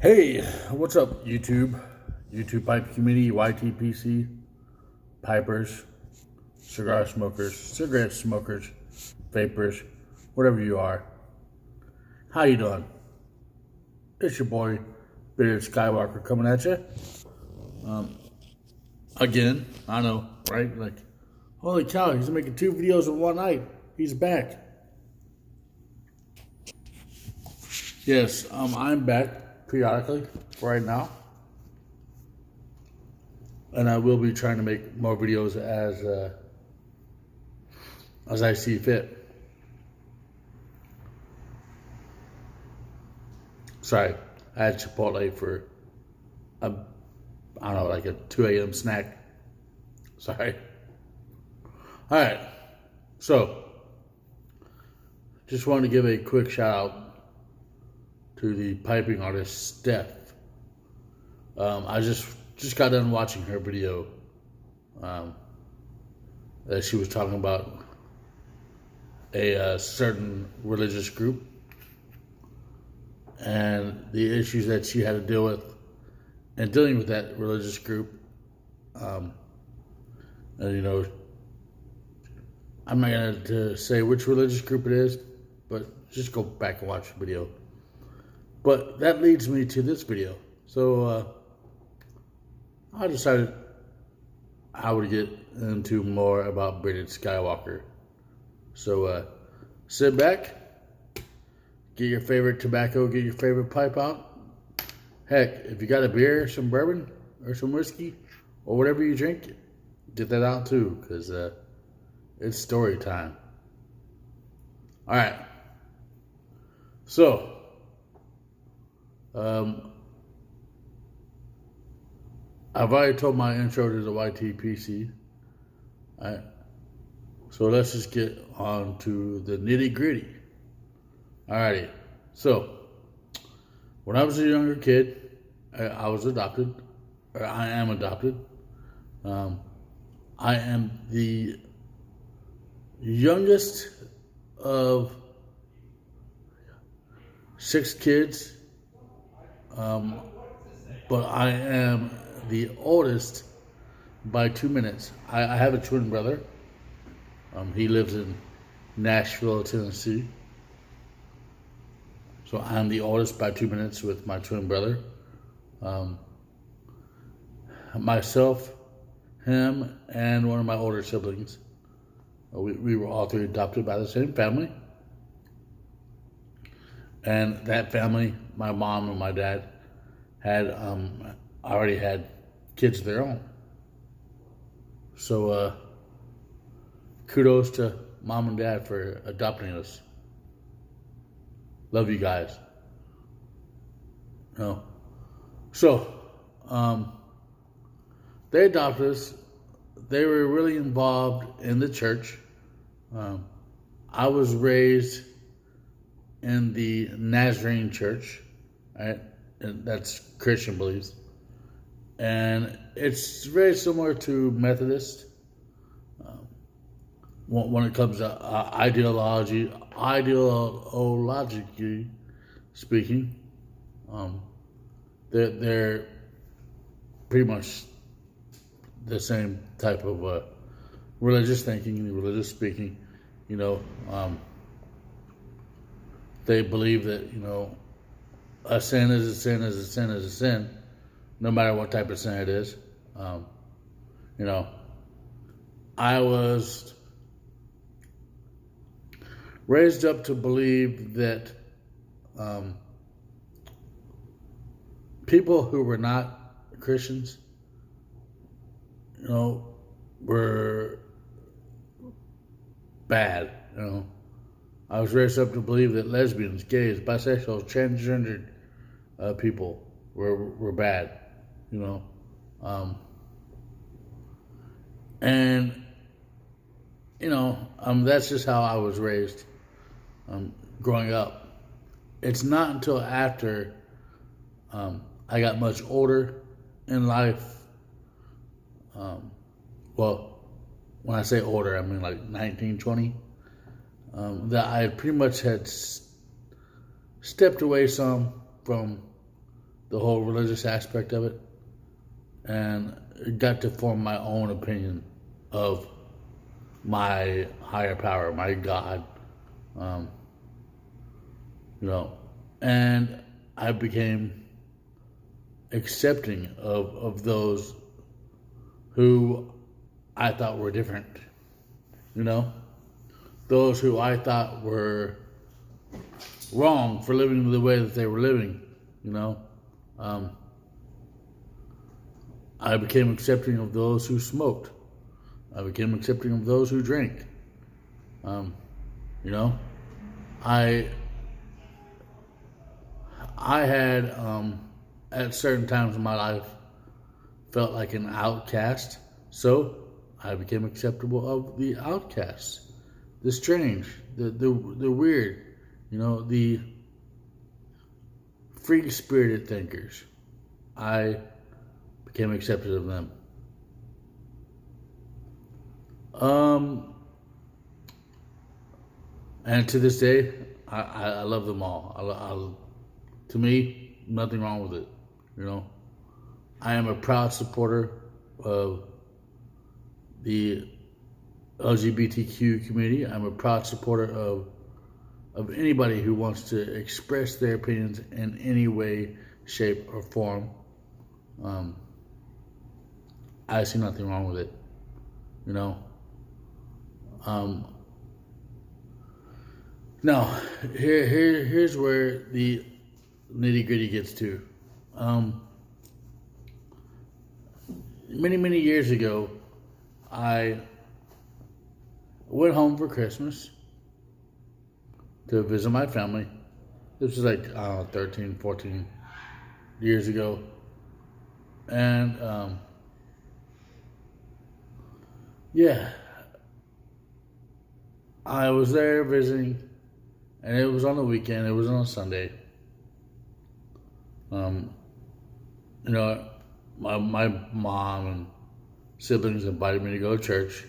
Hey, what's up, YouTube? YouTube Pipe Community, YTPC, Pipers, cigar smokers, cigarette smokers, vapors, whatever you are. How you doing? It's your boy, Bearded Skywalker, coming at you. Again, I know, right? Like, holy cow, he's making 2 videos in one night. He's back. Yes, I'm back periodically right now. And I will be trying to make more videos as I see fit. Sorry, I had Chipotle for I don't know, like a 2 a.m. snack. Sorry. All right. So, just wanted to give a quick shout out to the piping artist Steph. I just got done watching her video that she was talking about a certain religious group and the issues that she had to deal with in dealing with that religious group. And you know, I'm not going to say which religious group it is, but just go back and watch the video. But that leads me to this video. So I decided I would get into more about Bearded Skywalker. So sit back, get your favorite tobacco, get your favorite pipe out. Heck, if you got a beer, some bourbon, or some whiskey, or whatever you drink, get that out too, because it's story time. All right. So, I've already told my intro to the YTPC. All right. So let's just get on to the nitty gritty. Alrighty. So, when I was a younger kid, I was adopted, or I am adopted. I am the youngest of 6 kids, but I am the oldest by 2 minutes. I have a twin brother. He lives in Nashville, Tennessee. So I'm the oldest by 2 minutes with my twin brother. Myself, him, and one of my older siblings. We were all 3 adopted by the same family. And that family, my mom and my dad, had already had kids of their own. So kudos to mom and dad for adopting us. Love you guys. No. So, they adopted us. They were really involved in the church. I was raised in the Nazarene church, right? And that's Christian beliefs. And it's very similar to Methodist when it comes to ideologically speaking. They're pretty much the same type of religious thinking and religious speaking. You know, they believe that, you know, a sin is a sin is a sin is a sin, no matter what type of sin it is. You know, I was raised up to believe that people who were not Christians, you know, were bad. You know, I was raised up to believe that lesbians, gays, bisexuals, transgendered people were bad. You know, and you know, that's just how I was raised growing up. It's not until after I got much older in life. Well, when I say older, I mean like 19, 20. That I pretty much had stepped away some from the whole religious aspect of it, and got to form my own opinion of my higher power, my God, um, you know, and I became accepting of those who I thought were different, you know, those who I thought were wrong for living the way that they were living, you know. I became accepting of those who smoked. I became accepting of those who drank. You know, I had at certain times in my life felt like an outcast, so I became acceptable of the outcasts, the strange, the weird, you know, the free spirited thinkers. I became accepted of them. And to this day, I love them all. To me, nothing wrong with it. You know, I am a proud supporter of the LGBTQ community. I'm a proud supporter of anybody who wants to express their opinions in any way, shape, or form. I see nothing wrong with it. You know. Now, here's where the nitty gritty gets to. Many years ago, I went home for Christmas to visit my family. This was like, I don't know, 13, 14 years ago. And, yeah, I was there visiting, and it was on the weekend. It was on a Sunday. You know, my mom and siblings invited me to go to church.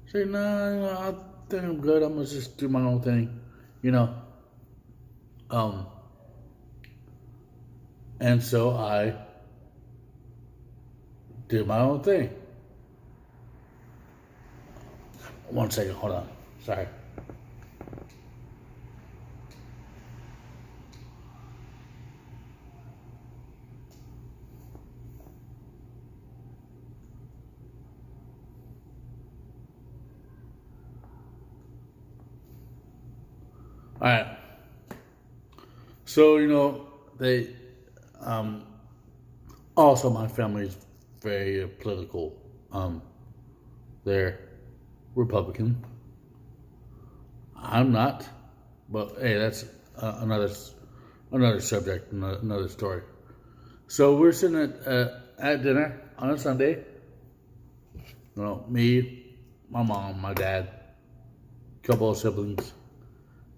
I said, no, I think I'm good. I'm gonna just do my own thing, you know. And so I did my own thing. One second, hold on. Sorry. All right. So, you know, they, also my family's very political. They're Republican. I'm not, but hey, that's another subject, another story. So we're sitting at dinner on a Sunday. You know, me, my mom, my dad, a couple of siblings.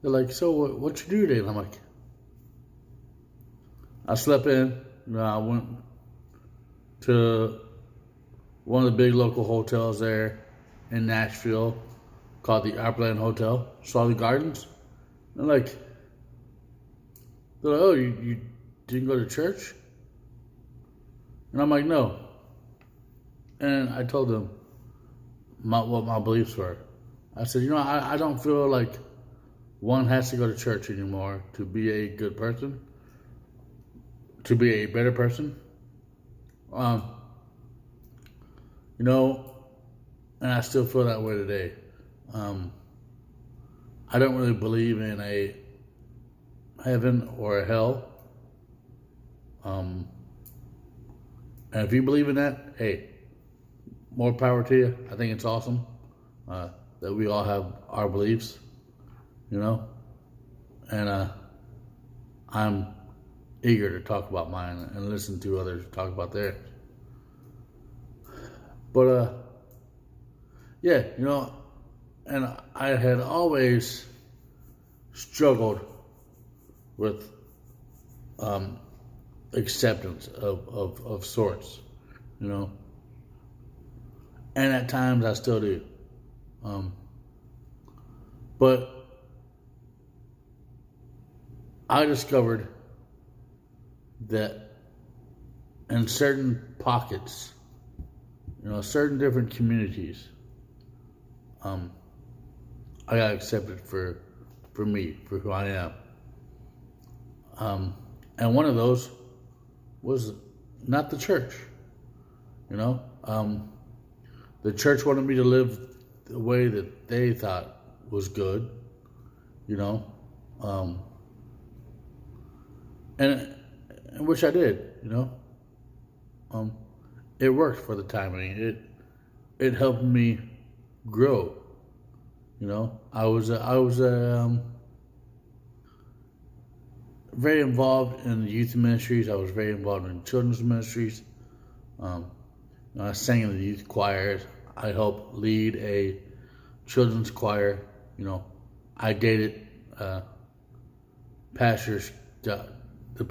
They're like, so what you do today? And I'm like, I slept in. You know, I went to one of the big local hotels there in Nashville called the Upland Hotel. Saw the gardens. And they're like, oh, you didn't go to church? And I'm like, no. And I told them what my beliefs were. I said, you know, I don't feel like one has to go to church anymore to be a good person, to be a better person. You know, and I still feel that way today. I don't really believe in a heaven or a hell. And if you believe in that, hey, more power to you. I think it's awesome that we all have our beliefs, you know, and I'm eager to talk about mine and listen to others talk about theirs. But yeah, you know, and I had always struggled with acceptance of sorts, you know, and at times I still do. But I discovered that in certain pockets, certain different communities, I got accepted for me, for who I am. And one of those was not the church. The church wanted me to live the way that they thought was good, and which I did, it worked for the time. I mean, it helped me grow. I was very involved in the youth ministries. I was very involved in children's ministries. I sang in the youth choirs. I helped lead a children's choir. I dated one of the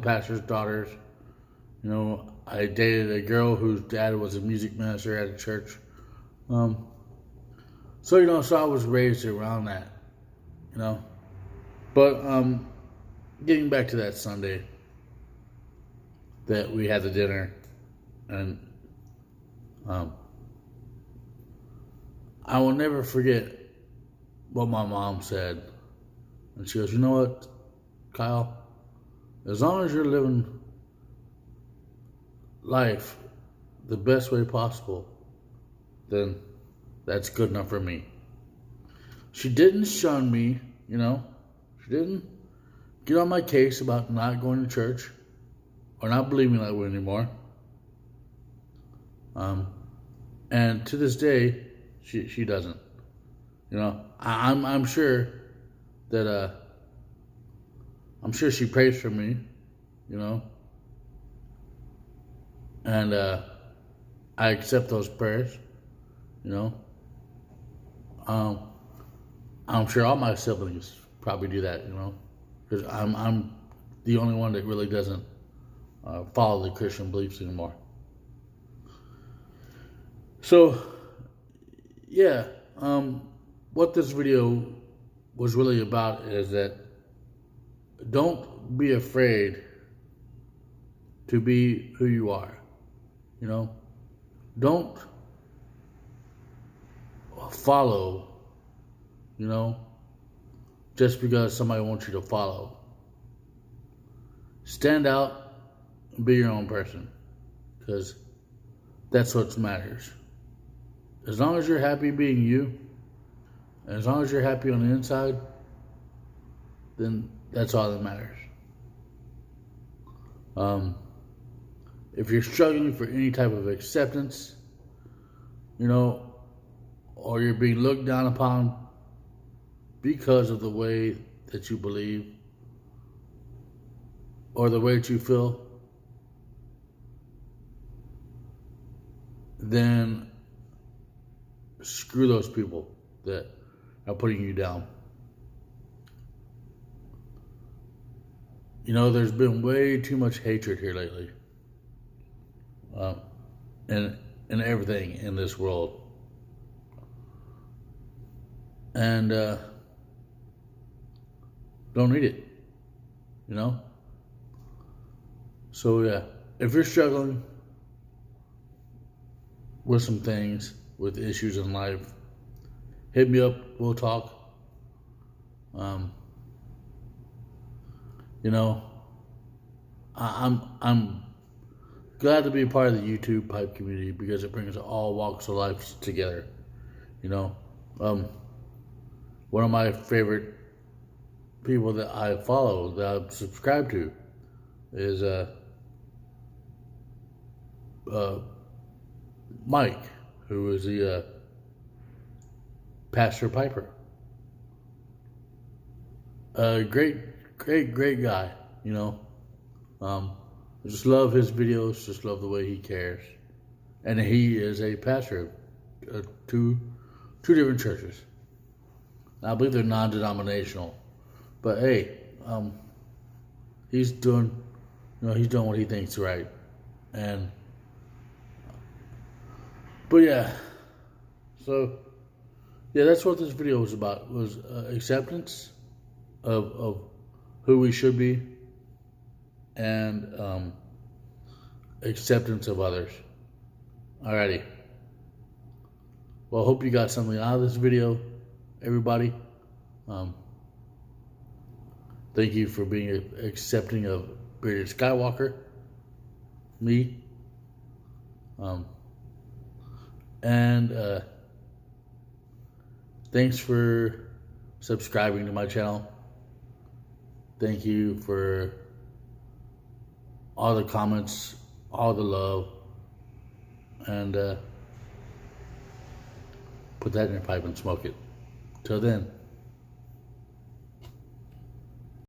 pastor's daughters. I dated a girl whose dad was a music minister at a church. So I was raised around that, But getting back to that Sunday that we had the dinner, and I will never forget what my mom said. And she goes, "You know what, Kyle? As long as you're living life the best way possible, then that's good enough for me." She didn't shun me, She didn't get on my case about not going to church or not believing that way anymore. And to this day, she doesn't. I'm sure that I'm sure she prays for me, and I accept those prayers, I'm sure all my siblings probably do that, because I'm the only one that really doesn't follow the Christian beliefs anymore. So, yeah, what this video was really about is that don't be afraid to be who you are. Don't follow, just because somebody wants you to follow. Stand out and be your own person, because that's what matters. As long as you're happy being you, and as long as you're happy on the inside, then that's all that matters. If you're struggling for any type of acceptance, or you're being looked down upon because of the way that you believe or the way that you feel, then screw those people that are putting you down. There's been way too much hatred here lately. And everything in this world. And don't need it. So yeah, if you're struggling with some things, with issues in life, hit me up, we'll talk. I'm glad to be a part of the YouTube pipe community because it brings all walks of life together. One of my favorite people that I follow, that I subscribe to, is Mike, who is the Pastor Piper. Great guy, I just love his videos, just love the way he cares. And he is a pastor of two different churches. I believe they're non-denominational. But hey, he's doing what he thinks right. But yeah, so yeah, that's what this video was about, was acceptance of who we should be, and acceptance of others. Alrighty. Well, I hope you got something out of this video, everybody. Thank you for being accepting of Bearded Skywalker, me, and thanks for subscribing to my channel. Thank you for all the comments, all the love, and put that in your pipe and smoke it. Till then.